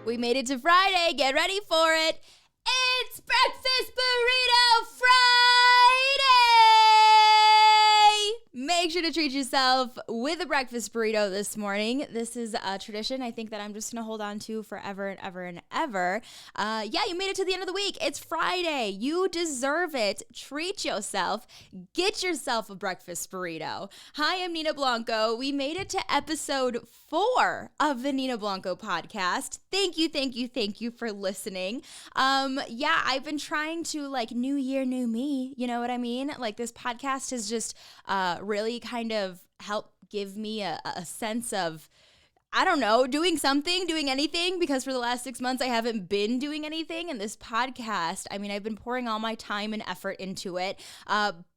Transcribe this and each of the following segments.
We made it to Friday. Get ready for it. It's Breakfast Burrito Friday! Make sure to treat yourself with a breakfast burrito this morning. This is a tradition I think that I'm just going to hold on to forever and ever and ever. You made it to the end of the week. It's Friday. You deserve it. Treat yourself. Get yourself a breakfast burrito. Hi, I'm Nina Blanco. We made it to episode 4 of the Nina Blanco podcast. Thank you for listening. I've been trying to new year, new me. You know what I mean? Like this podcast has just really kind of helped give me a sense of, I don't know, doing anything, because for the last 6 months I haven't been doing anything. And this podcast, I've been pouring all my time and effort into it.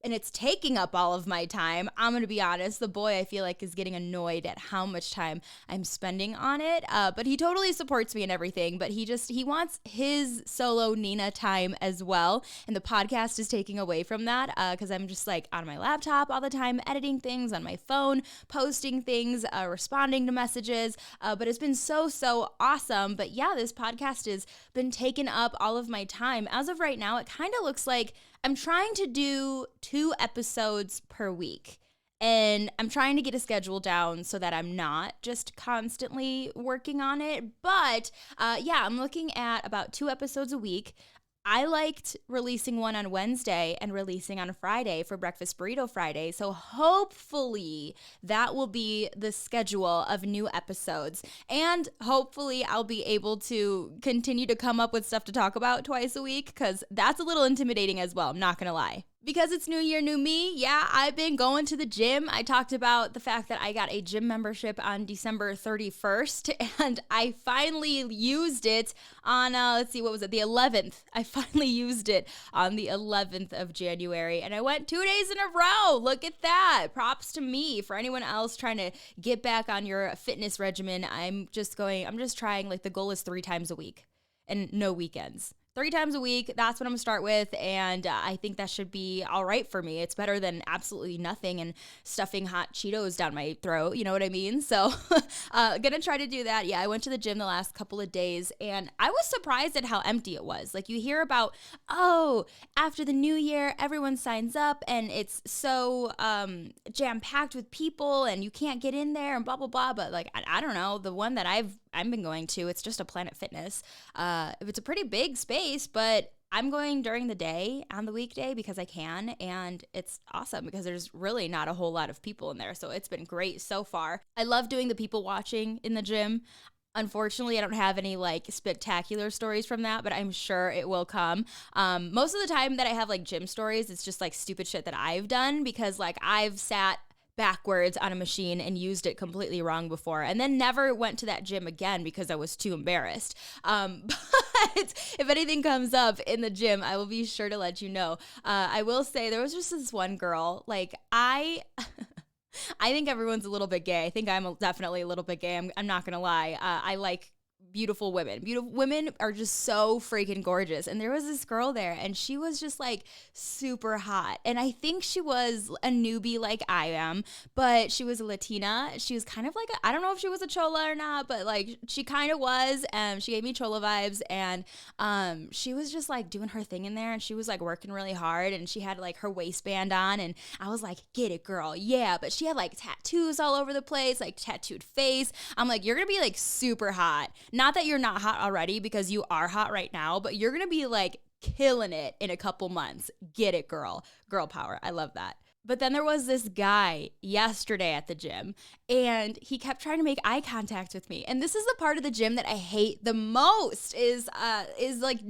And it's taking up all of my time. I'm going to be honest. The boy, I feel like, is getting annoyed at how much time I'm spending on it. But he totally supports me and everything. But he wants his solo Nina time as well. And the podcast is taking away from that because I'm just on my laptop all the time, editing things on my phone, posting things, responding to messages. But it's been so awesome. But yeah, this podcast has been taking up all of my time. As of right now, it kind of looks like I'm trying to do 2 episodes per week, and I'm trying to get a schedule down so that I'm not just constantly working on it. But I'm looking at about 2 episodes a week. I liked releasing one on Wednesday and releasing on Friday for Breakfast Burrito Friday. So hopefully that will be the schedule of new episodes. And hopefully I'll be able to continue to come up with stuff to talk about twice a week, because that's a little intimidating as well. I'm not going to lie. Because it's new year, new me, I've been going to the gym. I talked about the fact that I got a gym membership on December 31st, and I finally used it on, the 11th. I finally used it on the 11th of January, and I went 2 days in a row. Look at that. Props to me. For anyone else trying to get back on your fitness regimen, I'm just trying, the goal is 3 times a week and no weekends. 3 times a week, that's what I'm going to start with, and I think that should be all right for me. It's better than absolutely nothing and stuffing hot Cheetos down my throat, you know what I mean? So, gonna try to do that. I went to the gym the last couple of days, and I was surprised at how empty it was. You hear about, after the new year, everyone signs up, and it's so jam-packed with people, and you can't get in there, and blah, blah, blah, but, I don't know, the one that I've been going to, it's just a Planet Fitness. It's a pretty big space, but I'm going during the day on the weekday because I can, and it's awesome because there's really not a whole lot of people in there, so it's been great so far. I love doing the people watching in the gym. Unfortunately, I don't have any spectacular stories from that, but I'm sure it will come. Most of the time that I have gym stories, it's just stupid shit that I've done, because I've sat backwards on a machine and used it completely wrong before, and then never went to that gym again because I was too embarrassed. But if anything comes up in the gym, I will be sure to let you know. I will say there was just this one girl, I think everyone's a little bit gay. I think I'm definitely a little bit gay. I'm not gonna lie. I like beautiful women. Beautiful women are just so freaking gorgeous. And there was this girl there, and she was just super hot. And I think she was a newbie like I am, but she was a Latina. She was kind of I don't know if she was a chola or not, but she kind of was. She gave me chola vibes, and she was just doing her thing in there, and she was working really hard, and she had her waistband on, and I was get it, girl. Yeah. But she had tattoos all over the place, tattooed face. I'm you're gonna be super hot. Not that you're not hot already, because you are hot right now, but you're going to be killing it in a couple months. Get it, girl. Girl power. I love that. But then there was this guy yesterday at the gym, and he kept trying to make eye contact with me. And this is the part of the gym that I hate the most is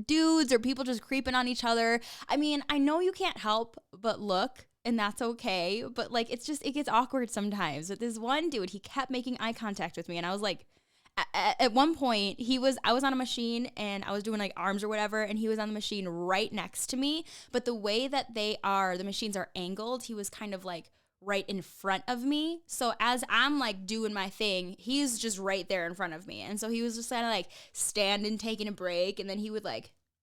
dudes or people just creeping on each other. I know you can't help but look, and that's okay. But it gets awkward sometimes. But this one dude, he kept making eye contact with me, and I was at one point, I was on a machine, and I was doing arms or whatever, and he was on the machine right next to me. But the way that the machines are angled, he was kind of right in front of me. So as I'm doing my thing, he's just right there in front of me. And so he was just kind of standing, taking a break, and then he would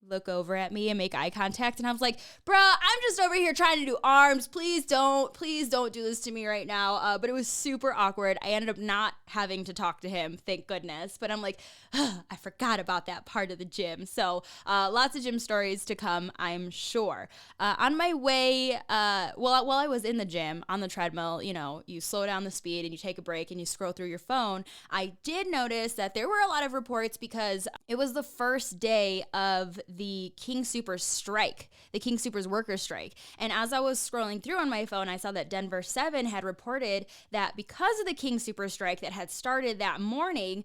look over at me and make eye contact. And I was like, bruh, I'm just over here trying to do arms. Please don't do this to me right now. But it was super awkward. I ended up not having to talk to him, thank goodness. But I'm like, I forgot about that part of the gym. So lots of gym stories to come, I'm sure. On my way, while I was in the gym on the treadmill, you know, you slow down the speed and you take a break and you scroll through your phone. I did notice that there were a lot of reports because it was the first day of the King Soopers Strike, the King Soopers Worker Strike. And as I was scrolling through on my phone, I saw that Denver 7 had reported that because of the King Soopers Strike that had started that morning,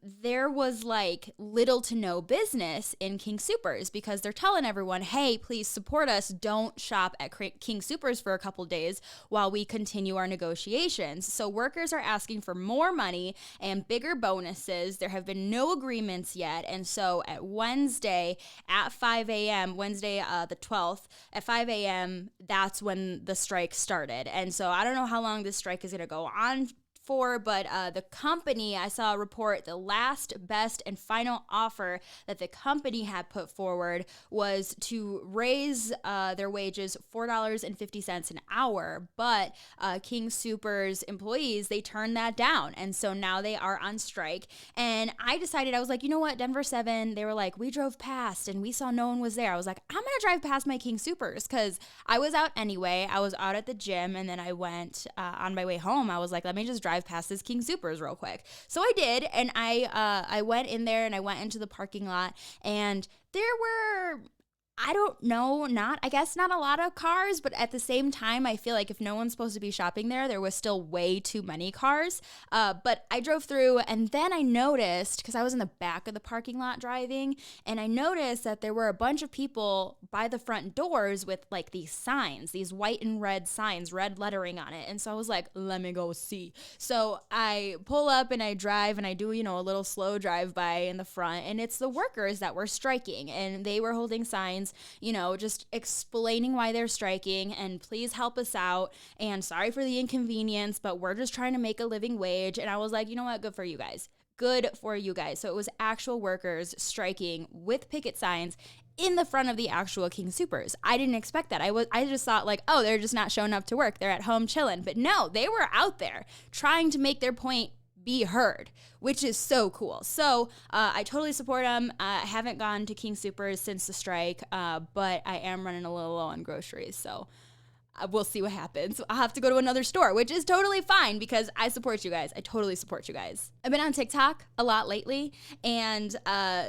there was like little to no business in King Soopers because they're telling everyone, hey, please support us. Don't shop at King Soopers for a couple days while we continue our negotiations. So workers are asking for more money and bigger bonuses. There have been no agreements yet. And so at Wednesday at 5 a.m., Wednesday the 12th, at 5 a.m., that's when the strike started. And so I don't know how long this strike is going to go on for, but the company, I saw a report, the last, best, and final offer that the company had put forward was to raise their wages $4.50 an hour, but King Soopers employees, they turned that down, and so now they are on strike, and I decided, I was like, you know what, Denver 7, they were like, we drove past, and we saw no one was there. I was like, I'm gonna drive past my King Soopers, because I was out anyway. I was out at the gym, and then I went on my way home. I was like, let me just drive past this King Soopers real quick. So I did, and I went in there and I went into the parking lot, and there were, I don't know, I guess not a lot of cars, but at the same time, I feel like if no one's supposed to be shopping there was still way too many cars. But I drove through, and then I noticed, because I was in the back of the parking lot driving, and I noticed that there were a bunch of people by the front doors with like these signs, these white and red signs, red lettering on it. And so I was like, let me go see. So I pull up and I drive, and I do, you know, a little slow drive by in the front, and it's the workers that were striking, and they were holding signs, you know, just explaining why they're striking and please help us out and sorry for the inconvenience, but we're just trying to make a living wage. And I was like, you know what? Good for you guys. Good for you guys. So it was actual workers striking with picket signs in the front of the actual King Soopers. I didn't expect that. I just thought like, oh, they're just not showing up to work. They're at home chilling. But no, they were out there trying to make their point be heard, which is so cool. So I totally support them. I haven't gone to King Soopers since the strike, but I am running a little low on groceries. So we'll see what happens. I'll have to go to another store, which is totally fine because I support you guys. I totally support you guys. I've been on TikTok a lot lately, and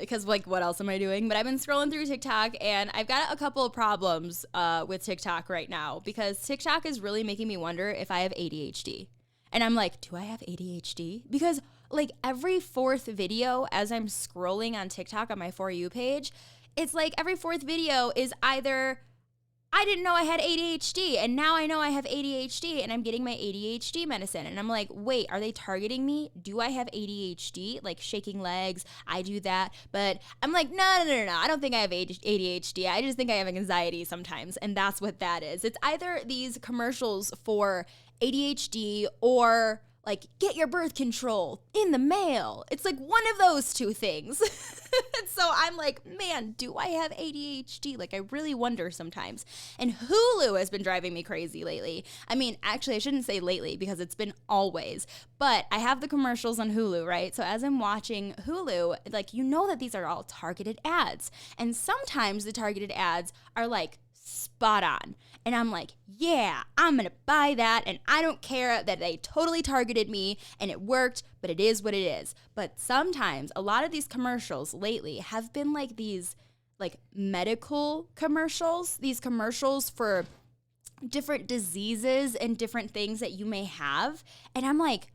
because like what else am I doing? But I've been scrolling through TikTok, and I've got a couple of problems with TikTok right now because TikTok is really making me wonder if I have ADHD. And I'm like, do I have ADHD? Because like every fourth video as I'm scrolling on TikTok on my For You page, it's like every fourth video is either I didn't know I had ADHD and now I know I have ADHD and I'm getting my ADHD medicine. And I'm like, wait, are they targeting me? Do I have ADHD? Like shaking legs, I do that. But I'm like, no. I don't think I have ADHD. I just think I have anxiety sometimes. And that's what that is. It's either these commercials for ADHD or like get your birth control in the mail. It's like one of those two things. So I'm like, man, do I have ADHD? Like I really wonder sometimes. And Hulu has been driving me crazy lately. I mean, actually I shouldn't say lately because it's been always, but I have the commercials on Hulu, right? So as I'm watching Hulu, like you know that these are all targeted ads. And sometimes the targeted ads are like spot on. And I'm like, yeah, I'm going to buy that. And I don't care that they totally targeted me and it worked, but it is what it is. But sometimes a lot of these commercials lately have been like these like medical commercials, these commercials for different diseases and different things that you may have. And I'm like,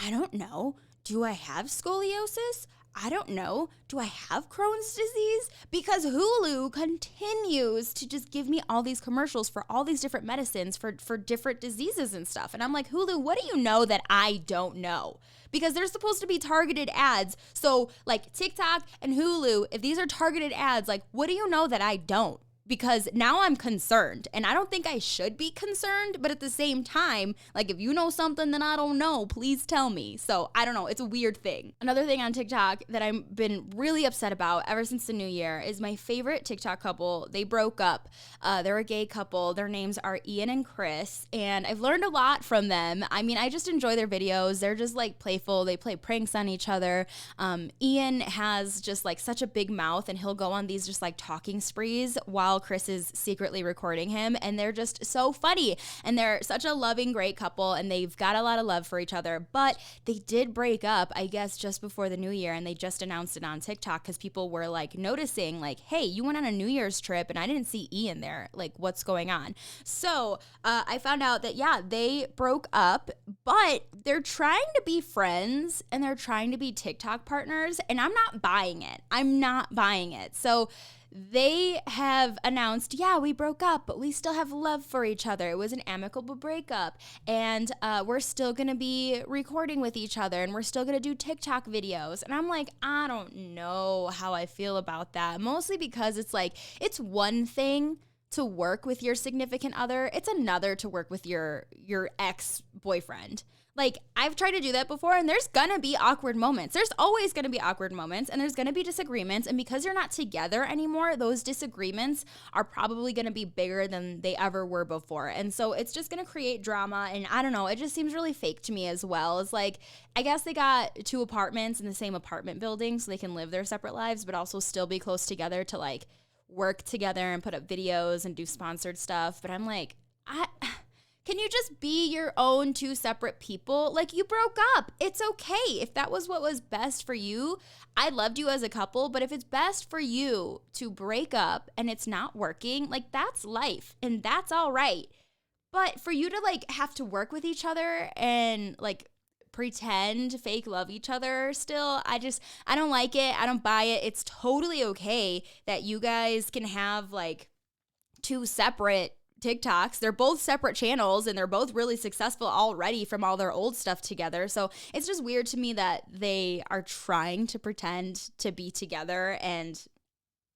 I don't know. Do I have scoliosis? I don't know. Do I have Crohn's disease? Because Hulu continues to just give me all these commercials for all these different medicines for different diseases and stuff. And I'm like, Hulu, what do you know that I don't know? Because they're supposed to be targeted ads. So like TikTok and Hulu, if these are targeted ads, like what do you know that I don't? because now I'm concerned, and I don't think I should be concerned, but at the same time, like, if you know something that I don't know, please tell me. So I don't know, it's a weird thing. Another thing on TikTok that I've been really upset about ever since the new year is my favorite TikTok couple. They broke up. They're a gay couple. Their names are Ian and Chris, and I've learned a lot from them. I mean, I just enjoy their videos. They're just like playful. They play pranks on each other. Ian has just like such a big mouth, and he'll go on these just like talking sprees while Chris is secretly recording him, and they're just so funny, and they're such a loving, great couple, and they've got a lot of love for each other. But they did break up, I guess, just before the new year, and they just announced it on TikTok because people were like noticing, like, hey, you went on a New Year's trip and I didn't see Ian there, like, what's going on? So I found out that, yeah, they broke up, but they're trying to be friends and they're trying to be TikTok partners, and I'm not buying it. So they have announced, yeah, we broke up, but we still have love for each other. It was an amicable breakup, and we're still going to be recording with each other, and we're still going to do TikTok videos. And I'm like, I don't know how I feel about that, mostly because it's like, it's one thing to work with your significant other. It's another to work with your ex-boyfriend. Like, I've tried to do that before, and there's gonna be awkward moments. There's always gonna be awkward moments, and there's gonna be disagreements. And because you're not together anymore, those disagreements are probably gonna be bigger than they ever were before. And so it's just gonna create drama. And I don't know, it just seems really fake to me as well. It's like, I guess they got 2 apartments in the same apartment building so they can live their separate lives, but also still be close together to like work together and put up videos and do sponsored stuff. But I'm like, can you just be your own 2 separate people? Like, you broke up. It's okay. If that was what was best for you, I loved you as a couple, but if it's best for you to break up and it's not working, like, that's life and that's all right. But for you to like have to work with each other and like pretend fake love each other still, I don't like it. I don't buy it. It's totally okay that you guys can have like 2 separate TikToks. They're both separate channels and they're both really successful already from all their old stuff together. So it's just weird to me that they are trying to pretend to be together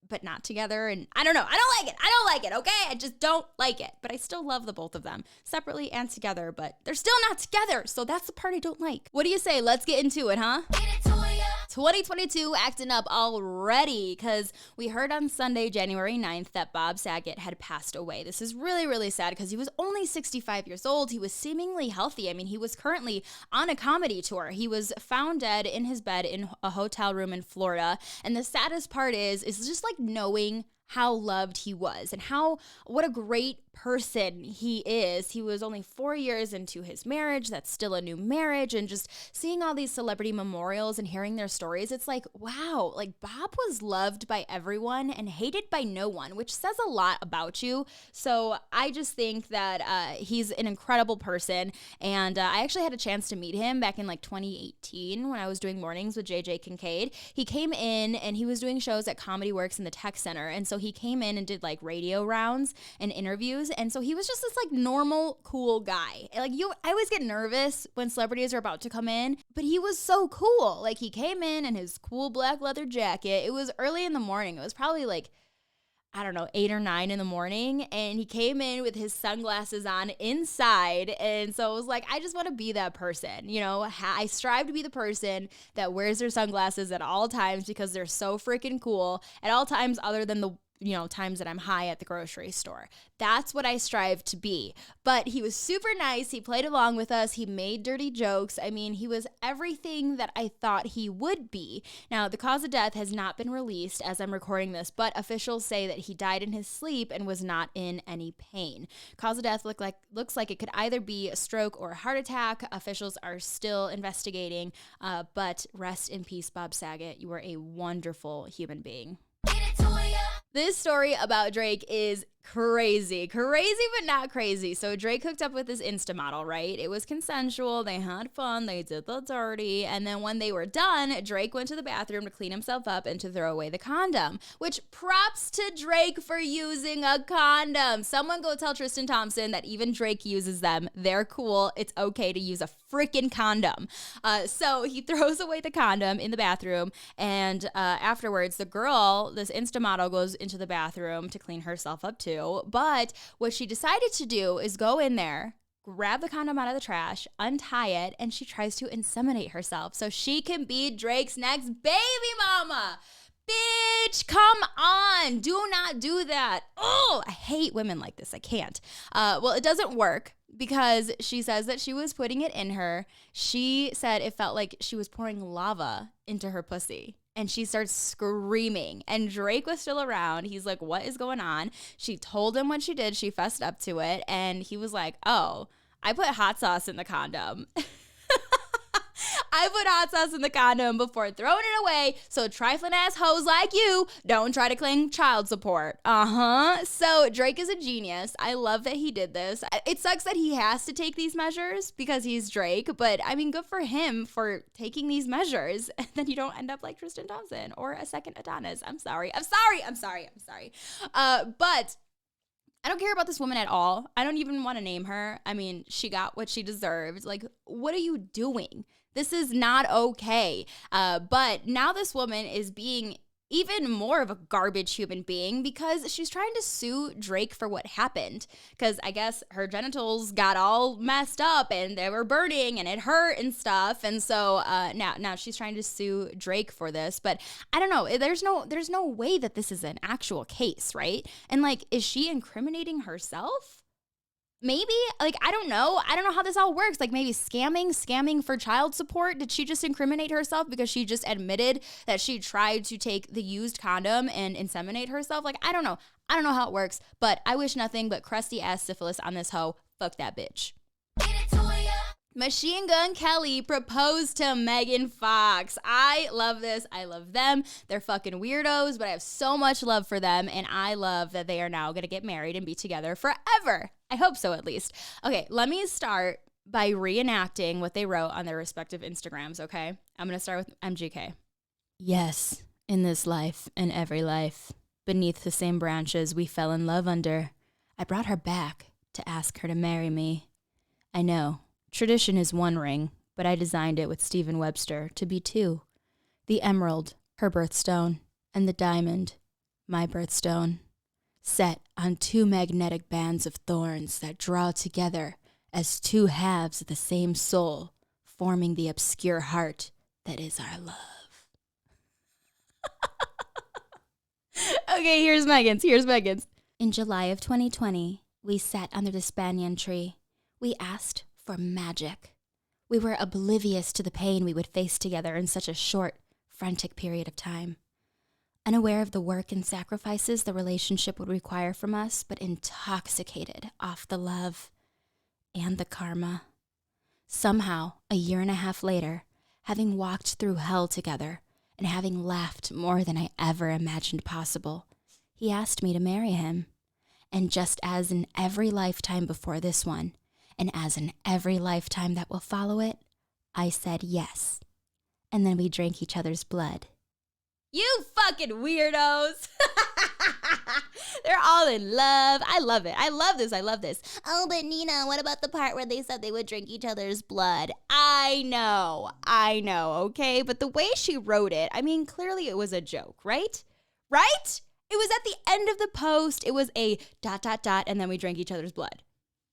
but not together. And I don't know. I don't like it. Okay. I just don't like it, but I still love the both of them separately and together, but they're still not together. So that's the part I don't like. What do you say? Let's get into it, huh? Get into it, yeah. 2022 acting up already, because we heard on Sunday, January 9th, that Bob Saget had passed away. This is really, really sad because he was only 65 years old. He was seemingly healthy. I mean, he was currently on a comedy tour. He was found dead in his bed in a hotel room in Florida. And the saddest part is just like knowing how loved he was and what a great person he is. He was only 4 years into his marriage. That's still a new marriage. And just seeing all these celebrity memorials and hearing their stories, it's like, wow, like Bob was loved by everyone and hated by no one, which says a lot about you. So I just think that he's an incredible person. And I actually had a chance to meet him back in like 2018 when I was doing mornings with JJ Kincaid. He came in and he was doing shows at Comedy Works in the Tech Center. And so he came in and did like radio rounds and interviews. And so he was just this like normal, cool guy. Like I always get nervous when celebrities are about to come in, but he was so cool. Like he came in his cool black leather jacket. It was early in the morning. It was probably like, I don't know, 8 or 9 in the morning. And he came in with his sunglasses on inside. And so it was like, I just want to be that person. You know, I strive to be the person that wears their sunglasses at all times because they're so freaking cool at all times other than the times that I'm high at the grocery store. That's what I strive to be. But he was super nice. He played along with us. He made dirty jokes. I mean, he was everything that I thought he would be. Now, the cause of death has not been released as I'm recording this, but officials say that he died in his sleep and was not in any pain. Cause of death looks like it could either be a stroke or a heart attack. Officials are still investigating, but rest in peace, Bob Saget. You were a wonderful human being. This story about Drake is Crazy, but not crazy. So Drake hooked up with this Insta model, right? It was consensual. They had fun. They did the dirty. And then when they were done, Drake went to the bathroom to clean himself up and to throw away the condom, which props to Drake for using a condom. Someone go tell Tristan Thompson that even Drake uses them. They're cool. It's okay to use a freaking condom. So he throws away the condom in the bathroom. And afterwards, the girl, this Insta model, goes into the bathroom to clean herself up too. But what she decided to do is go in there, grab the condom out of the trash, untie it, and she tries to inseminate herself so she can be Drake's next baby mama. Bitch, come on. Do not do that. Oh, I hate women like this. I can't. Well, it doesn't work because she says that she was putting it in her. She said it felt like she was pouring lava into her pussy. And she starts screaming. And Drake was still around. He's like, what is going on? She told him what she did. She fessed up to it. And he was like, oh, I put hot sauce in the condom. I put hot sauce in the condom before throwing it away, so trifling ass hoes like you don't try to claim child support. So Drake is a genius. I love that he did this. It sucks that he has to take these measures because he's Drake, but I mean, good for him for taking these measures. And then you don't end up like Tristan Thompson or a second Adonis. I'm sorry. But I don't care about this woman at all. I don't even want to name her. I mean, she got what she deserved. Like, what are you doing? This is not okay. But now this woman is being even more of a garbage human being because she's trying to sue Drake for what happened. Because I guess her genitals got all messed up and they were burning and it hurt and stuff. And so now she's trying to sue Drake for this. But I don't know. There's no way that this is an actual case, right? And like, is she incriminating herself? Maybe, like, I don't know how this all works. Like, maybe scamming for child support. Did she just incriminate herself because she just admitted that she tried to take the used condom and inseminate herself? Like, I don't know how it works, but I wish nothing but crusty ass syphilis on this hoe. Fuck that bitch. Machine Gun Kelly proposed to Megan Fox. I love this. I love them. They're fucking weirdos, but I have so much love for them, and I love that they are now going to get married and be together forever. I hope so, at least. Okay, let me start by reenacting what they wrote on their respective Instagrams, okay? I'm going to start with MGK. Yes, in this life and every life, beneath the same branches we fell in love under, I brought her back to ask her to marry me. I know. Tradition is one ring, but I designed it with Stephen Webster to be two. The emerald, her birthstone, and the diamond, my birthstone, set on two magnetic bands of thorns that draw together as two halves of the same soul, forming the obscure heart that is our love. Okay, here's Megan's. In July of 2020, we sat under the banyan tree. We asked for magic. We were oblivious to the pain we would face together in such a short, frantic period of time. Unaware of the work and sacrifices the relationship would require from us, but intoxicated off the love and the karma. Somehow, a year and a half later, having walked through hell together and having laughed more than I ever imagined possible, he asked me to marry him. And just as in every lifetime before this one, and as in every lifetime that will follow it, I said yes. And then we drank each other's blood. You fucking weirdos. They're all in love. I love it. I love this. Oh, but Nina, what about the part where they said they would drink each other's blood? I know, okay? But the way she wrote it, I mean, clearly it was a joke, right? Right? It was at the end of the post. It was a ... and then we drank each other's blood.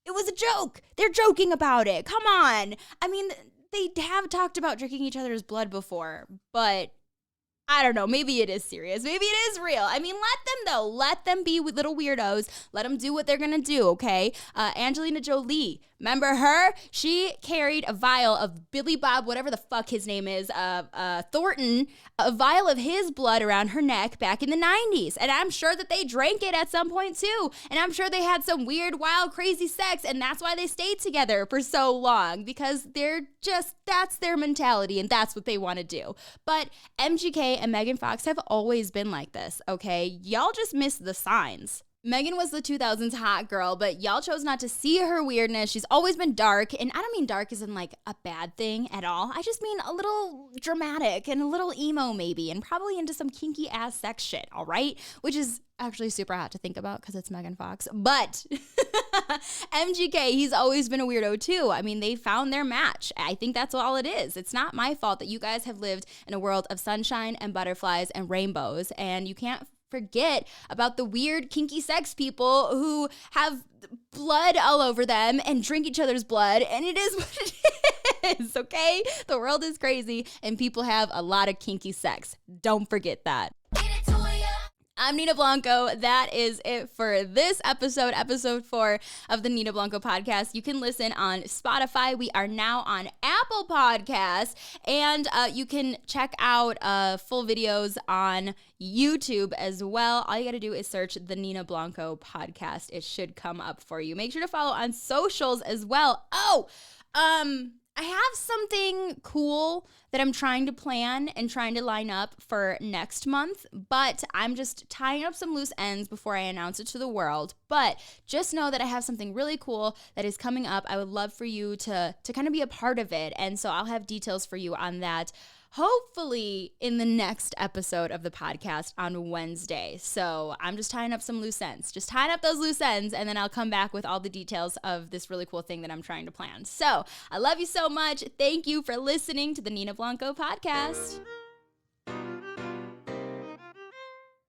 It was a joke. They're joking about it. Come on. I mean, they have talked about drinking each other's blood before, but I don't know. Maybe it is serious. Maybe it is real. I mean, let them, though. Let them be little weirdos. Let them do what they're going to do, okay? Angelina Jolie. Remember her? She carried a vial of Billy Bob, whatever the fuck his name is, Thornton, a vial of his blood around her neck back in the 90s. And I'm sure that they drank it at some point, too. And I'm sure they had some weird, wild, crazy sex. And that's why they stayed together for so long. Because that's their mentality. And that's what they want to do. But MGK and Megan Fox have always been like this, okay? Y'all just miss the signs. Megan was the 2000s hot girl, but y'all chose not to see her weirdness. She's always been dark, and I don't mean dark as in like a bad thing at all. I just mean a little dramatic and a little emo maybe, and probably into some kinky ass sex shit, all right? Which is actually super hot to think about because it's Megan Fox. But MGK, he's always been a weirdo too. I mean, they found their match. I think that's all it is. It's not my fault that you guys have lived in a world of sunshine and butterflies and rainbows, and you can't forget about the weird kinky sex people who have blood all over them and drink each other's blood, and it is what it is, okay? The world is crazy and people have a lot of kinky sex. Don't forget that. I'm Nina Blanco. That is it for this episode 4 of the Nina Blanco podcast. You can listen on Spotify. We are now on Apple Podcasts, and you can check out full videos on YouTube as well. All you got to do is search the Nina Blanco podcast. It should come up for you. Make sure to follow on socials as well. I have something cool that I'm trying to plan and trying to line up for next month, but I'm just tying up some loose ends before I announce it to the world. But just know that I have something really cool that is coming up. I would love for you to kind of be a part of it, and so I'll have details for you on that hopefully in the next episode of the podcast on Wednesday. So I'm just tying up some loose ends. Just tying up those loose ends, and then I'll come back with all the details of this really cool thing that I'm trying to plan. So I love you so much. Thank you for listening to the Nina Blanco podcast.